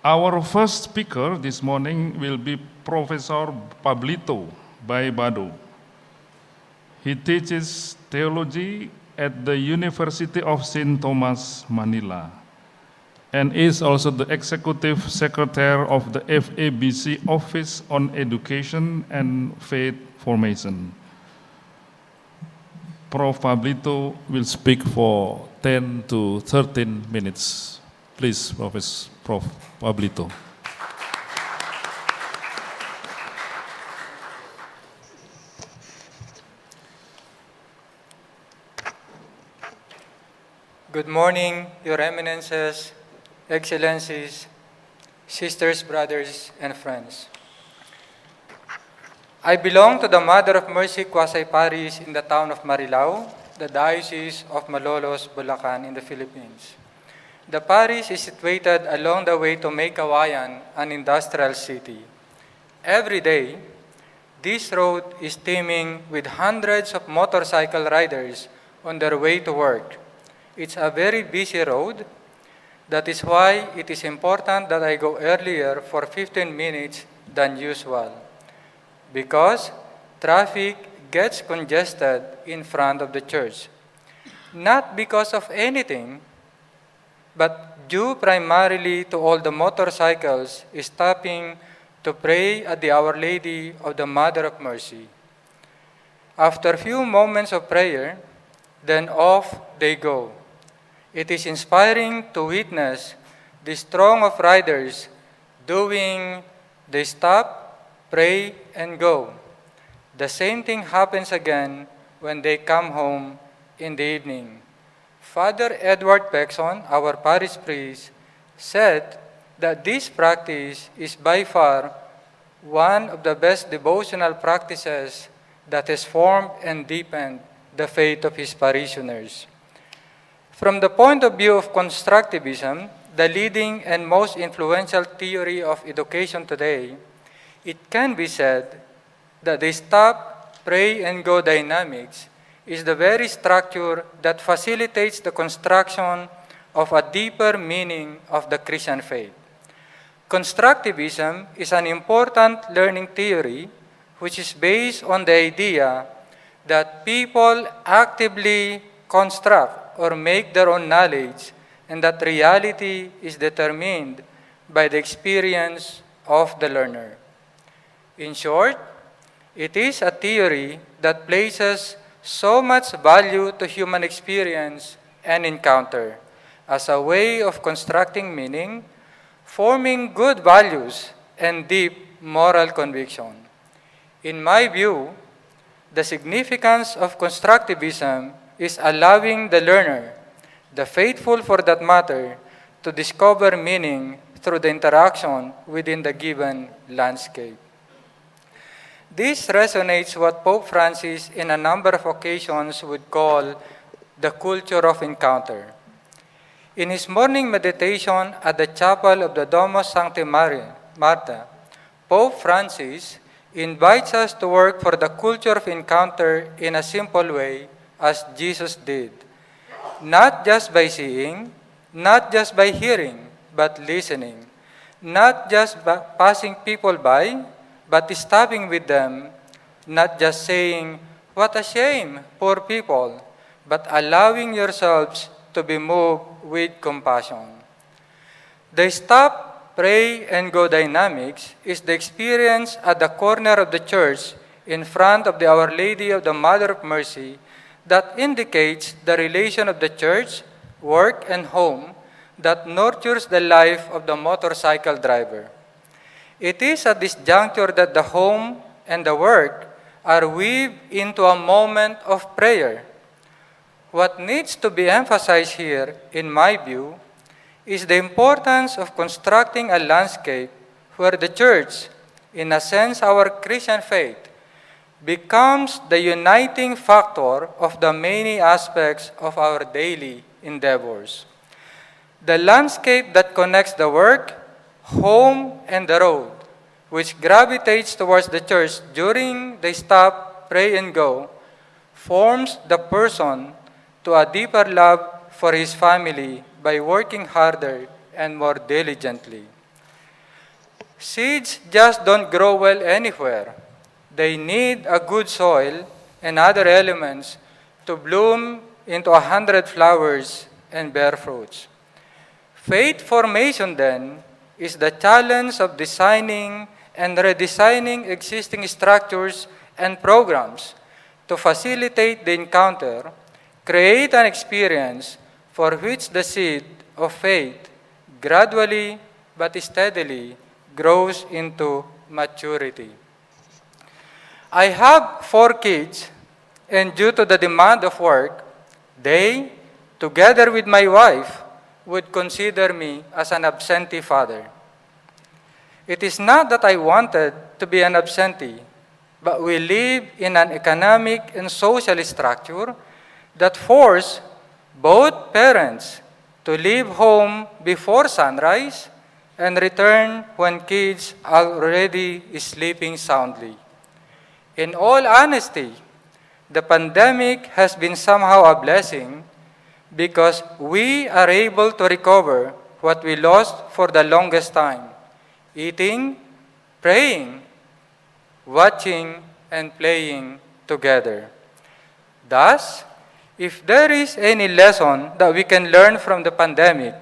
Our first speaker this morning will be Professor Pablito Baybado. He teaches theology at the University of Santo Tomas, Manila, and is also the Executive Secretary of the FABC Office on Education and Faith Formation. Prof. Pablito will speak for 10 to 13 minutes. Please, Prof. Pablito. Good morning, Your Eminences, Excellencies, sisters, brothers, and friends. I belong to the Mother of Mercy Quasi-Parish in the town of Marilao, the Diocese of Malolos, Bulacan in the Philippines. The parish is situated along the way to Maykawayan, an industrial city. Every day, this road is teeming with hundreds of motorcycle riders on their way to work. It's a very busy road. That is why it is important that I go earlier for 15 minutes than usual, because traffic gets congested in front of the church. Not because of anything, but due primarily to all the motorcycles stopping to pray at the Our Lady of the Mother of Mercy. After a few moments of prayer, then off they go. It is inspiring to witness the throng of riders doing the stop, pray, and go. The same thing happens again when they come home in the evening. Father Edward Pexon, our parish priest, said that this practice is by far one of the best devotional practices that has formed and deepened the faith of his parishioners. From the point of view of constructivism, the leading and most influential theory of education today, it can be said that the stop, pray, and go dynamics is the very structure that facilitates the construction of a deeper meaning of the Christian faith. Constructivism is an important learning theory which is based on the idea that people actively construct or make their own knowledge, and that reality is determined by the experience of the learner. In short, it is a theory that places so much value to human experience and encounter as a way of constructing meaning, forming good values, and deep moral conviction. In my view, the significance of constructivism is allowing the learner, the faithful for that matter, to discover meaning through the interaction within the given landscape. This resonates what Pope Francis in a number of occasions would call the culture of encounter. In his morning meditation at the chapel of the Domus Sancti Marta, Pope Francis invites us to work for the culture of encounter in a simple way as Jesus did. Not just by seeing, not just by hearing, but listening. Not just passing people by, but stopping with them. Not just saying, "What a shame, poor people," but allowing yourselves to be moved with compassion. The stop, pray, and go dynamics is the experience at the corner of the church in front of the Our Lady of the Mother of Mercy that indicates the relation of the church, work, and home that nurtures the life of the motorcycle driver. It is at this juncture that the home and the work are weaved into a moment of prayer. What needs to be emphasized here, in my view, is the importance of constructing a landscape where the church, in a sense our Christian faith, becomes the uniting factor of the many aspects of our daily endeavors. The landscape that connects the work, home, and the road, which gravitates towards the church during the stop, pray, and go, forms the person to a deeper love for his family by working harder and more diligently. Seeds just don't grow well anywhere. They need a good soil and other elements to bloom into 100 flowers and bear fruits. Faith formation, then, is the challenge of designing and redesigning existing structures and programs to facilitate the encounter, create an experience for which the seed of faith gradually but steadily grows into maturity. I have 4 kids, and due to the demand of work, they, together with my wife, would consider me as an absentee father. It is not that I wanted to be an absentee, but we live in an economic and social structure that force both parents to leave home before sunrise and return when kids are already sleeping soundly. In all honesty, the pandemic has been somehow a blessing because we are able to recover what we lost for the longest time: eating, praying, watching, and playing together. Thus, if there is any lesson that we can learn from the pandemic,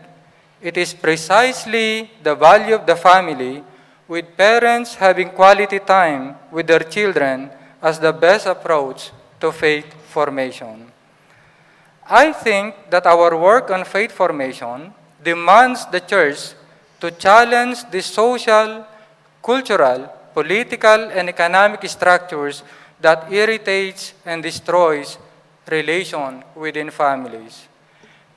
it is precisely the value of the family, with parents having quality time with their children as the best approach to faith formation. I think that our work on faith formation demands the church to challenge the social, cultural, political, and economic structures that irritates and destroys relation within families.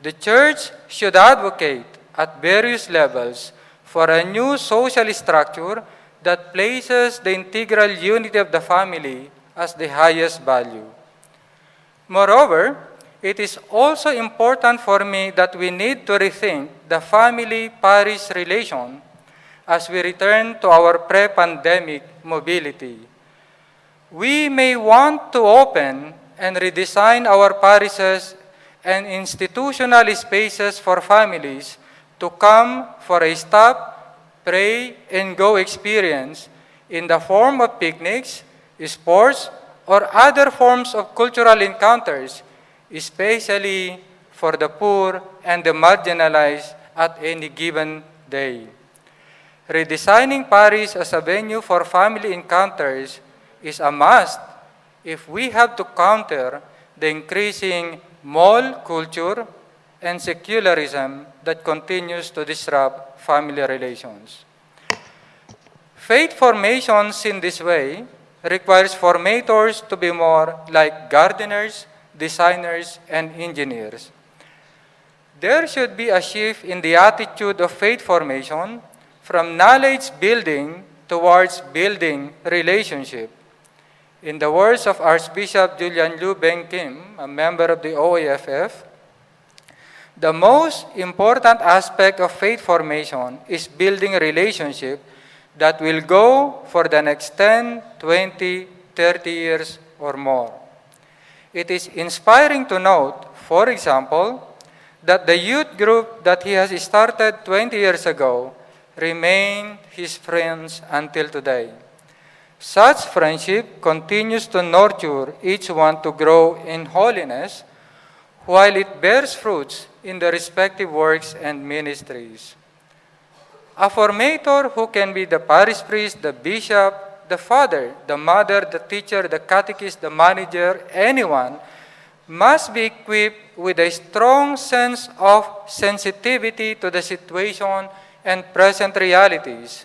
The church should advocate at various levels for a new social structure that places the integral unity of the family as the highest value. Moreover, it is also important for me that we need to rethink the family-parish relation as we return to our pre-pandemic mobility. We may want to open and redesign our parishes and institutional spaces for families to come for a stop, pray, and go experience in the form of picnics, sports, or other forms of cultural encounters, especially for the poor and the marginalized at any given day. Redesigning parish as a venue for family encounters is a must if we have to counter the increasing mall culture and secularism that continues to disrupt family relations. Faith formations in this way requires formators to be more like gardeners, designers, and engineers. There should be a shift in the attitude of faith formation from knowledge building towards building relationship. In the words of Archbishop Julian Liu Beng Kim, a member of the OAFF, the most important aspect of faith formation is building a relationship that will go for the next 10, 20, 30 years or more. It is inspiring to note, for example, that the youth group that he has started 20 years ago remain his friends until today. Such friendship continues to nurture each one to grow in holiness while it bears fruits in the respective works and ministries. A formator who can be the parish priest, the bishop, the father, the mother, the teacher, the catechist, the manager, anyone, must be equipped with a strong sense of sensitivity to the situation and present realities,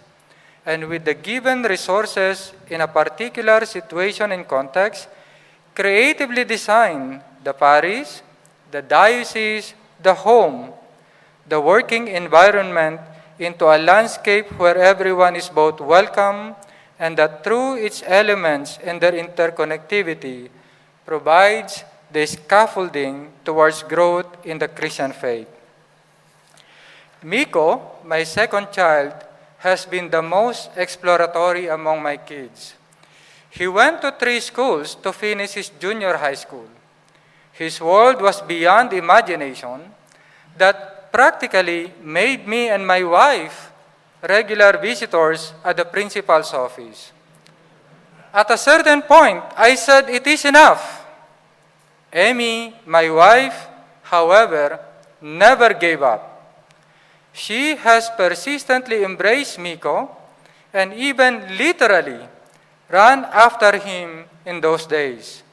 and with the given resources in a particular situation and context, creatively design the parish, the diocese, the home, the working environment into a landscape where everyone is both welcome and that through its elements and their interconnectivity provides the scaffolding towards growth in the Christian faith. Miko, my second child, has been the most exploratory among my kids. He went to 3 schools to finish his junior high school. His world was beyond imagination that practically made me and my wife regular visitors at the principal's office. At a certain point, I said, "It is enough." Amy, my wife, however, never gave up. She has persistently embraced Miko and even literally ran after him in those days.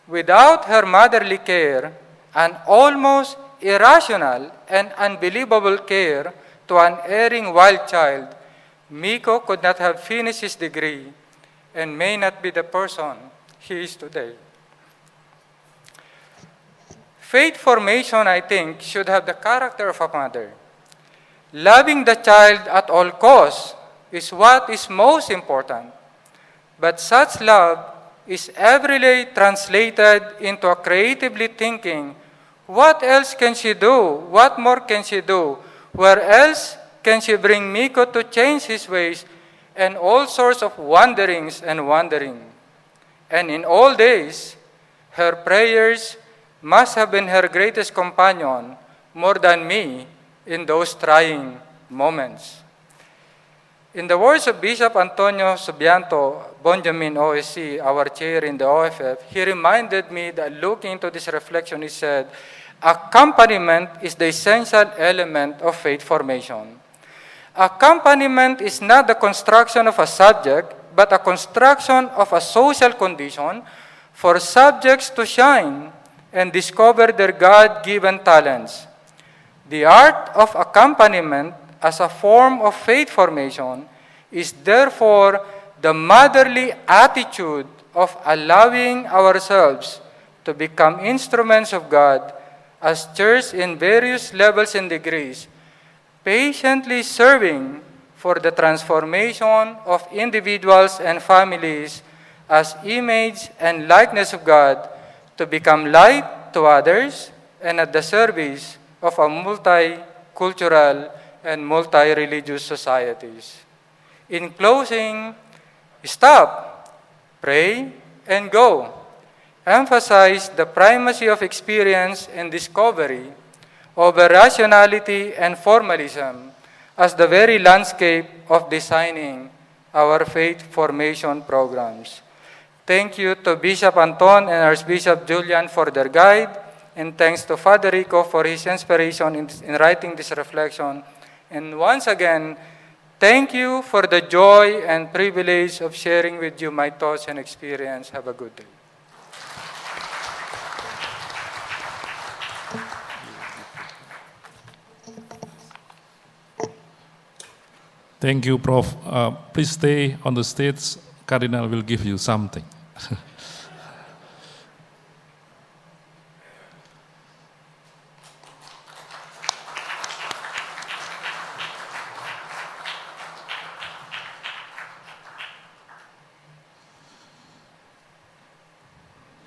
Without her motherly care, an almost irrational and unbelievable care to an erring wild child, Miko could not have finished his degree and may not be the person he is today. Faith formation, I think, should have the character of a mother. Loving the child at all costs is what is most important. But such love is every day translated into a creatively thinking, what else can she do? What more can she do? Where else can she bring Miko to change his ways? And all sorts of wanderings and wandering. And in all days, her prayers must have been her greatest companion, more than me, in those trying moments. In the words of Bishop Antonio Subianto Bonjamin OSC, our chair in the OFF, he reminded me that looking into this reflection, he said, accompaniment is the essential element of faith formation. Accompaniment is not the construction of a subject, but a construction of a social condition for subjects to shine and discover their God-given talents. The art of accompaniment as a form of faith formation is therefore the motherly attitude of allowing ourselves to become instruments of God as church in various levels and degrees, patiently serving for the transformation of individuals and families as image and likeness of God to become light to others and at the service of a multicultural and multi-religious societies. In closing, stop, pray, and go. Emphasize the primacy of experience and discovery over rationality and formalism as the very landscape of designing our faith formation programs. Thank you to Bishop Anton and Archbishop Julian for their guide, and thanks to Father Rico for his inspiration in writing this reflection. And once again, thank you for the joy and privilege of sharing with you my thoughts and experience. Have a good day. Thank you, Prof. Please stay on the stage. Cardinal will give you something.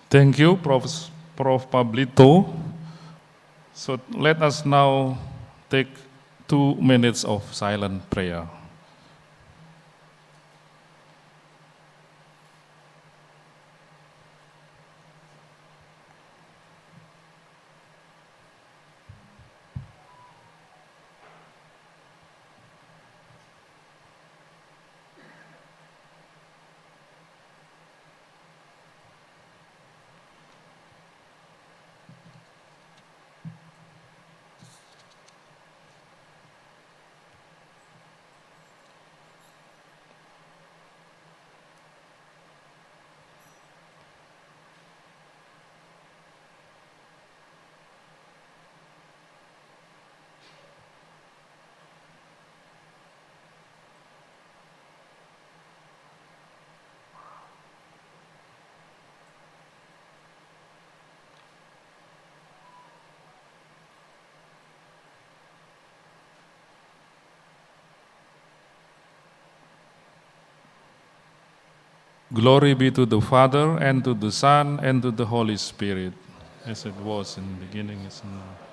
Thank you, Prof. Pablito. So let us now take 2 minutes of silent prayer. Glory be to the Father, and to the Son, and to the Holy Spirit, as it was in the beginning, is now.